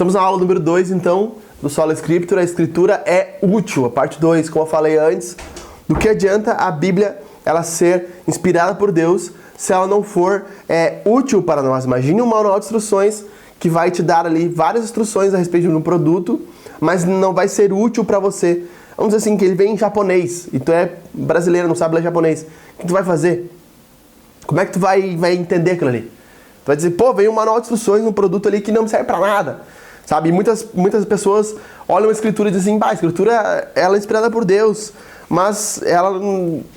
Estamos na aula número 2, então, do Sola Scriptura. A Escritura é útil. A parte 2, como eu falei antes, do que adianta a Bíblia ela ser inspirada por Deus se ela não for útil para nós. Imagine um manual de instruções que vai te dar ali várias instruções a respeito de um produto, mas não vai ser útil para você. Vamos dizer assim, que ele vem em japonês, e tu é brasileiro, não sabe ler japonês. O que tu vai fazer? Como é que tu vai entender aquilo ali? Tu vai dizer, pô, veio um manual de instruções, um produto ali que não serve para nada. Sabe? E muitas pessoas olham a Escritura e dizem, a Escritura ela é inspirada por Deus, mas ela,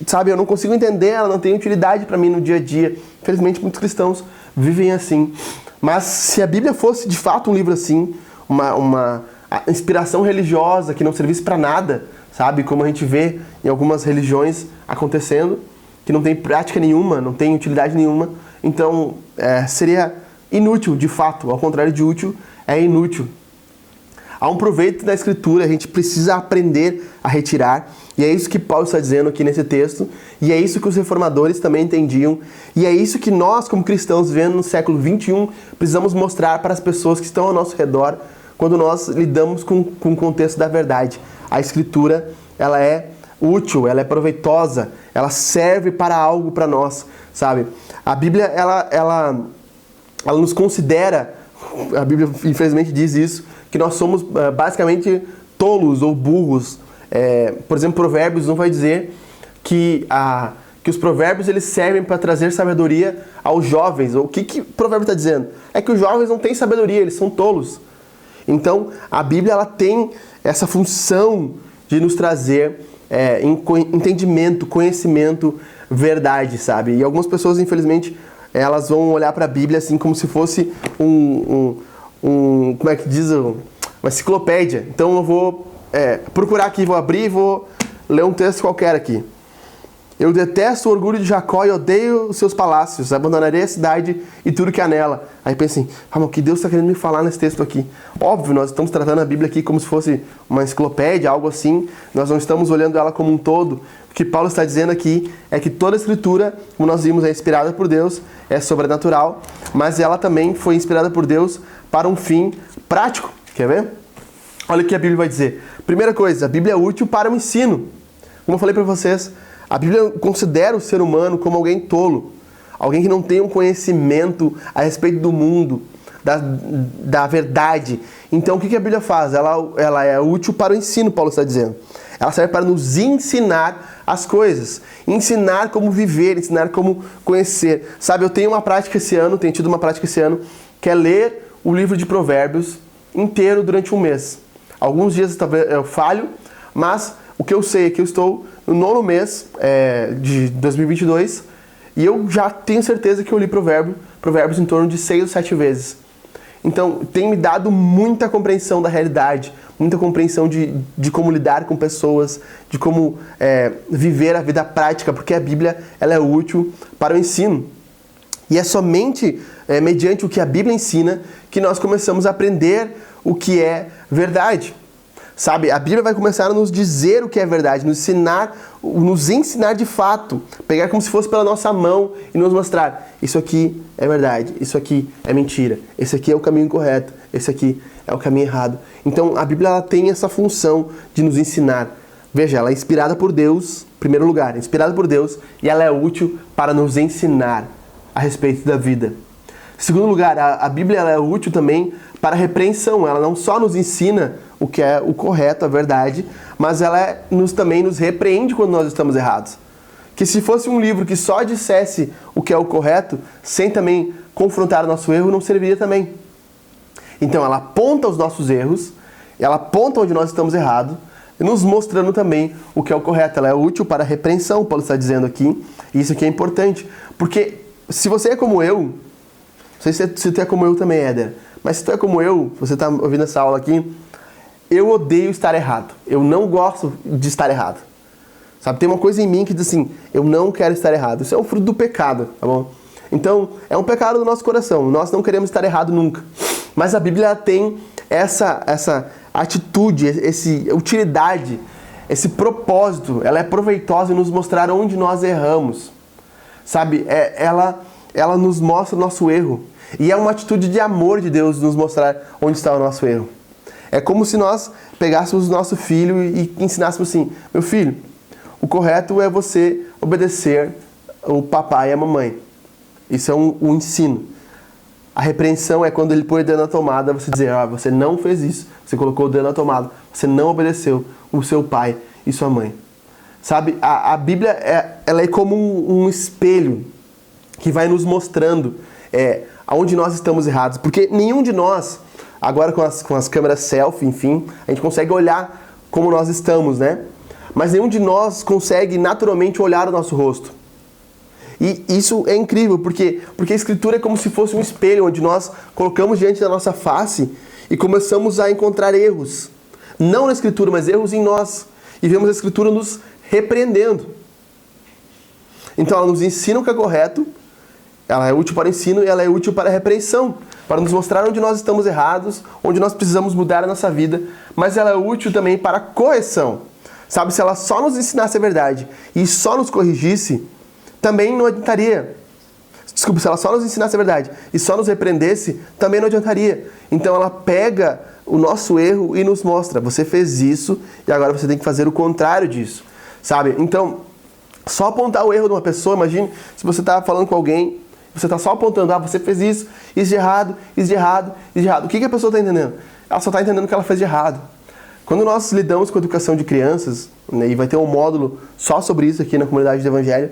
sabe, eu não consigo entender, ela não tem utilidade para mim no dia a dia. Infelizmente, muitos cristãos vivem assim. Mas se a Bíblia fosse de fato um livro assim, uma inspiração religiosa que não servisse para nada, sabe? Como a gente vê em algumas religiões acontecendo, que não tem prática nenhuma, não tem utilidade nenhuma, então seria inútil de fato, ao contrário de útil, é inútil. Há um proveito da Escritura, a gente precisa aprender a retirar, e é isso que Paulo está dizendo aqui nesse texto, e é isso que os reformadores também entendiam, e é isso que nós, como cristãos, vivendo no século XXI, precisamos mostrar para as pessoas que estão ao nosso redor, quando nós lidamos com o contexto da verdade. A Escritura, ela é útil, ela é proveitosa, ela serve para algo para nós, sabe? A Bíblia, ela nos considera, a Bíblia infelizmente diz isso, que nós somos basicamente tolos ou burros. Por exemplo, Provérbios não vai dizer que os provérbios eles servem para trazer sabedoria aos jovens. O que o provérbio está dizendo? É que os jovens não têm sabedoria, eles são tolos. Então, a Bíblia ela tem essa função de nos trazer entendimento, conhecimento, verdade, sabe? E algumas pessoas, infelizmente, elas vão olhar para a Bíblia assim como se fosse como é que diz? Uma enciclopédia. Então eu vou procurar aqui, vou abrir e vou ler um texto qualquer aqui. Eu detesto o orgulho de Jacó e odeio os seus palácios. Abandonarei a cidade e tudo que há nela. Aí pensei, o que Deus está querendo me falar nesse texto aqui? Óbvio, nós estamos tratando a Bíblia aqui como se fosse uma enciclopédia, algo assim. Nós não estamos olhando ela como um todo. O que Paulo está dizendo aqui é que toda a Escritura, como nós vimos, é inspirada por Deus, é sobrenatural, mas ela também foi inspirada por Deus para um fim prático. Quer ver? Olha o que a Bíblia vai dizer. Primeira coisa, a Bíblia é útil para o ensino. Como eu falei para vocês, a Bíblia considera o ser humano como alguém tolo, alguém que não tem um conhecimento a respeito do mundo, da verdade. Então, o que a Bíblia faz? Ela é útil para o ensino, Paulo está dizendo. Ela serve para nos ensinar as coisas, ensinar como viver, ensinar como conhecer. Sabe, eu tenho tido uma prática esse ano, que é ler o livro de Provérbios inteiro durante um mês. Alguns dias talvez eu falho, mas o que eu sei é que eu estou no 9º mês de 2022 e eu já tenho certeza que eu li Provérbios em torno de 6 ou 7 vezes. Então, tem me dado muita compreensão da realidade, muita compreensão de como lidar com pessoas, de como viver a vida prática, porque a Bíblia ela é útil para o ensino. E é somente mediante o que a Bíblia ensina que nós começamos a aprender o que é verdade. Sabe, a Bíblia vai começar a nos dizer o que é verdade, nos ensinar de fato, pegar como se fosse pela nossa mão e nos mostrar, isso aqui é verdade, isso aqui é mentira, esse aqui é o caminho correto, esse aqui é o caminho errado. Então a Bíblia ela tem essa função de nos ensinar. Veja, ela é inspirada por Deus, em primeiro lugar, inspirada por Deus, e ela é útil para nos ensinar a respeito da vida. Em segundo lugar, a Bíblia ela é útil também para a repreensão. Ela não só nos ensina o que é o correto, a verdade, mas ela também nos repreende quando nós estamos errados. Que se fosse um livro que só dissesse o que é o correto, sem também confrontar o nosso erro, não serviria também. Então ela aponta os nossos erros, ela aponta onde nós estamos errados, nos mostrando também o que é o correto. Ela é útil para a repreensão, Paulo está dizendo aqui, e isso aqui é importante, porque se você é como eu, não sei se tu é como eu também, Éder, mas se tu é como eu, você está ouvindo essa aula aqui, eu odeio estar errado. Eu não gosto de estar errado. Sabe, tem uma coisa em mim que diz assim, eu não quero estar errado. Isso é um fruto do pecado, tá bom? Então, é um pecado do nosso coração. Nós não queremos estar errado nunca. Mas a Bíblia tem essa atitude, essa utilidade, esse propósito. Ela é proveitosa em nos mostrar onde nós erramos. Sabe, ela nos mostra o nosso erro. E é uma atitude de amor de Deus nos mostrar onde está o nosso erro. É como se nós pegássemos o nosso filho e ensinássemos assim: meu filho, o correto é você obedecer o papai e a mamãe. Isso é um ensino. A repreensão é quando ele põe o dedo na tomada, você dizer: você não fez isso, você colocou o dedo na tomada, você não obedeceu o seu pai e sua mãe. Sabe, a Bíblia ela é como um espelho que vai nos mostrando aonde nós estamos errados. Porque nenhum de nós, agora com as câmeras selfie, enfim, a gente consegue olhar como nós estamos, né? Mas nenhum de nós consegue naturalmente olhar o nosso rosto. E isso é incrível, porque a Escritura é como se fosse um espelho, onde nós colocamos diante da nossa face e começamos a encontrar erros. Não na Escritura, mas erros em nós. E vemos a Escritura nos repreendendo. Então ela nos ensina o que é correto, ela é útil para o ensino e ela é útil para a repreensão, para nos mostrar onde nós estamos errados, onde nós precisamos mudar a nossa vida, mas ela é útil também para a correção. Sabe, se ela só nos ensinasse a verdade e só nos corrigisse, também não adiantaria. Desculpa, se ela só nos ensinasse a verdade e só nos repreendesse, também não adiantaria. Então ela pega o nosso erro e nos mostra: você fez isso e agora você tem que fazer o contrário disso. Sabe? Então, só apontar o erro de uma pessoa, imagine se você está falando com alguém, você está só apontando: você fez isso de errado, isso de errado, isso de errado. O que a pessoa está entendendo? Ela só está entendendo o que ela fez de errado. Quando nós lidamos com a educação de crianças, né, e vai ter um módulo só sobre isso aqui na comunidade do Evangelho,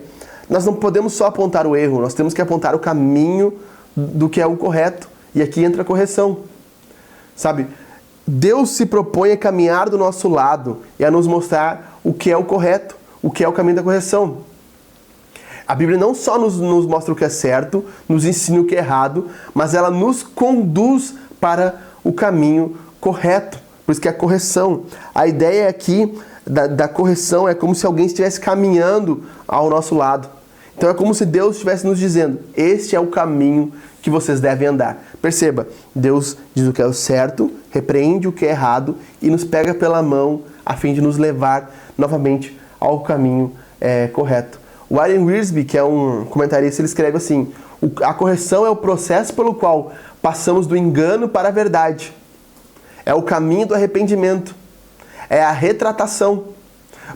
nós não podemos só apontar o erro, nós temos que apontar o caminho do que é o correto. E aqui entra a correção. Sabe? Deus se propõe a caminhar do nosso lado e a nos mostrar o que é o correto, o que é o caminho da correção. A Bíblia não só nos mostra o que é certo, nos ensina o que é errado, mas ela nos conduz para o caminho correto. Por isso que é a correção. A ideia aqui da correção é como se alguém estivesse caminhando ao nosso lado. Então é como se Deus estivesse nos dizendo: este é o caminho que vocês devem andar. Perceba, Deus diz o que é o certo, repreende o que é errado e nos pega pela mão a fim de nos levar novamente ao caminho correto. O Warren Wiersbe, que é um comentarista, ele escreve assim: a correção é o processo pelo qual passamos do engano para a verdade. É o caminho do arrependimento. É a retratação.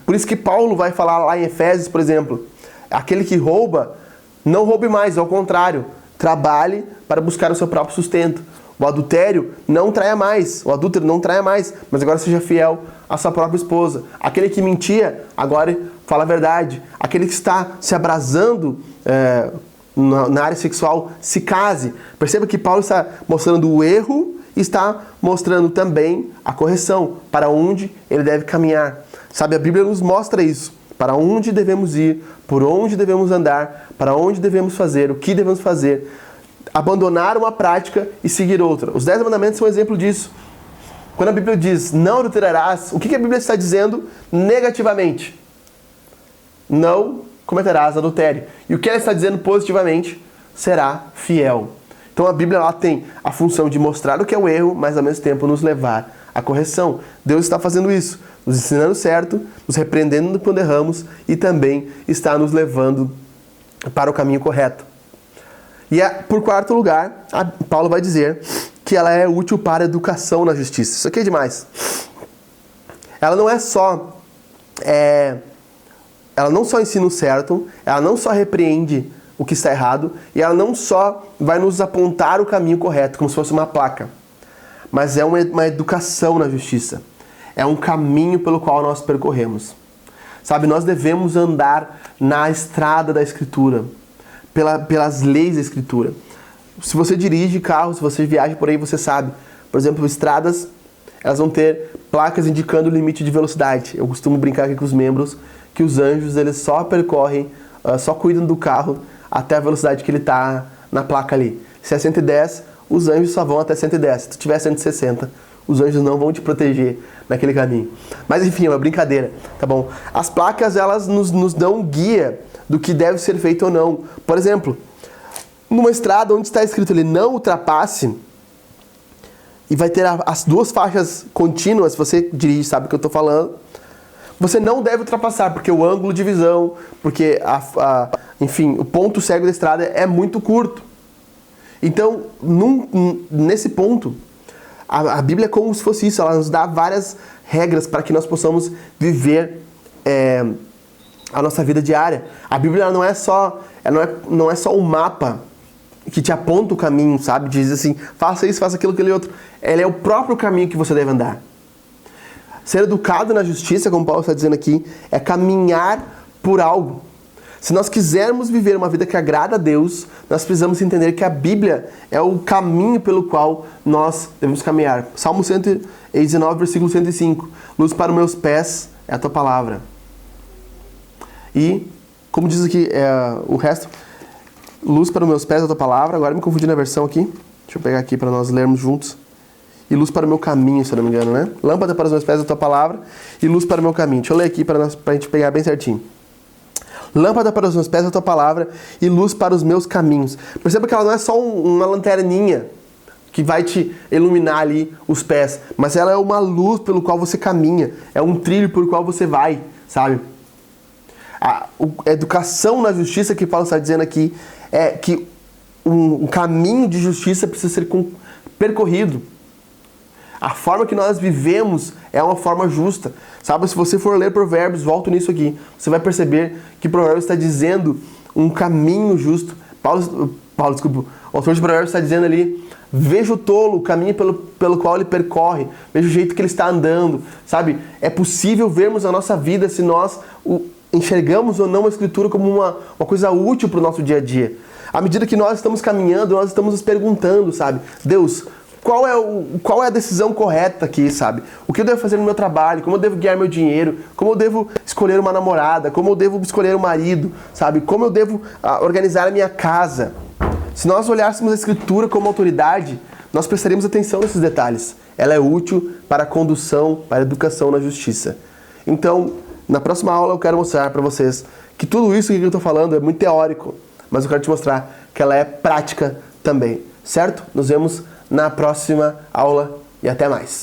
Por isso que Paulo vai falar lá em Efésios, por exemplo: aquele que rouba, não roube mais, ao contrário, trabalhe para buscar o seu próprio sustento. O adultério, não traia mais. O adúltero, não traia mais, mas agora seja fiel à sua própria esposa. Aquele que mentia, agora fala a verdade. Aquele que está se abrasando na área sexual, se case. Perceba que Paulo está mostrando o erro e está mostrando também a correção, para onde ele deve caminhar. Sabe, a Bíblia nos mostra isso. Para onde devemos ir, por onde devemos andar, para onde devemos fazer, o que devemos fazer. Abandonar uma prática e seguir outra. Os 10 mandamentos são um exemplo disso. Quando a Bíblia diz não adulterarás, o que a Bíblia está dizendo negativamente? Não cometerás adultério. E o que ela está dizendo positivamente? Será fiel. Então a Bíblia ela tem a função de mostrar o que é o erro, mas ao mesmo tempo nos levar à correção. Deus está fazendo isso, nos ensinando certo, nos repreendendo quando erramos e também está nos levando para o caminho correto. E por quarto lugar, Paulo vai dizer que ela é útil para a educação na justiça. Isso aqui é demais. Ela não é só... ela não só ensina o certo, ela não só repreende o que está errado, e ela não só vai nos apontar o caminho correto, como se fosse uma placa, mas é uma educação na justiça. É um caminho pelo qual nós percorremos. Sabe, nós devemos andar na estrada da Escritura, pelas leis da Escritura. Se você dirige carro, se você viaja por aí, você sabe. Por exemplo, estradas, elas vão ter placas indicando o limite de velocidade. Eu costumo brincar aqui com os membros que os anjos, eles só percorrem, só cuidam do carro até a velocidade que ele está na placa ali. Se é 110, os anjos só vão até 110. Se tu tiver 160, os anjos não vão te proteger naquele caminho. Mas enfim, é uma brincadeira, tá bom? As placas, elas nos dão um guia do que deve ser feito ou não. Por exemplo, numa estrada onde está escrito ali não ultrapasse, e vai ter as duas faixas contínuas, se você dirige, sabe o que eu estou falando, você não deve ultrapassar, porque o ângulo de visão, porque enfim, o ponto cego da estrada é muito curto. Então, nesse ponto, a Bíblia é como se fosse isso, ela nos dá várias regras para que nós possamos viver a nossa vida diária. A Bíblia não é só um mapa que te aponta o caminho, sabe? Diz assim, faça isso, faça aquilo, aquele outro. Ela é o próprio caminho que você deve andar. Ser educado na justiça, como Paulo está dizendo aqui, é caminhar por algo. Se nós quisermos viver uma vida que agrada a Deus, nós precisamos entender que a Bíblia é o caminho pelo qual nós devemos caminhar. Salmo 119, versículo 105. Luz para os meus pés é a tua palavra. E, como diz aqui o resto, luz para os meus pés é a tua palavra. Agora me confundi na versão aqui. Deixa eu pegar aqui para nós lermos juntos. E luz para o meu caminho, se eu não me engano, né? Lâmpada para os meus pés é a tua palavra e luz para o meu caminho. Deixa eu ler aqui para a gente pegar bem certinho. Lâmpada para os meus pés é a tua palavra e luz para os meus caminhos. Perceba que ela não é só uma lanterninha que vai te iluminar ali os pés, mas ela é uma luz pelo qual você caminha, é um trilho pelo qual você vai, sabe? A educação na justiça que Paulo está dizendo aqui é que um caminho de justiça precisa ser percorrido. A forma que nós vivemos é uma forma justa. Sabe, se você for ler Provérbios, volto nisso aqui, você vai perceber que Provérbios está dizendo um caminho justo. Paulo, desculpa, o autor de Provérbios está dizendo ali, veja o tolo, o caminho pelo qual ele percorre, veja o jeito que ele está andando, sabe? É possível vermos a nossa vida se nós enxergamos ou não a Escritura como uma coisa útil para o nosso dia a dia. À medida que nós estamos caminhando, nós estamos nos perguntando, sabe? Deus, qual é a decisão correta aqui, sabe? O que eu devo fazer no meu trabalho? Como eu devo ganhar meu dinheiro? Como eu devo escolher uma namorada? Como eu devo escolher um marido? Sabe? Como eu devo organizar a minha casa? Se nós olhássemos a Escritura como autoridade, nós prestaríamos atenção nesses detalhes. Ela é útil para a condução, para a educação na justiça. Então, na próxima aula eu quero mostrar para vocês que tudo isso que eu estou falando é muito teórico, mas eu quero te mostrar que ela é prática também, certo? Nos vemos na próxima aula e até mais.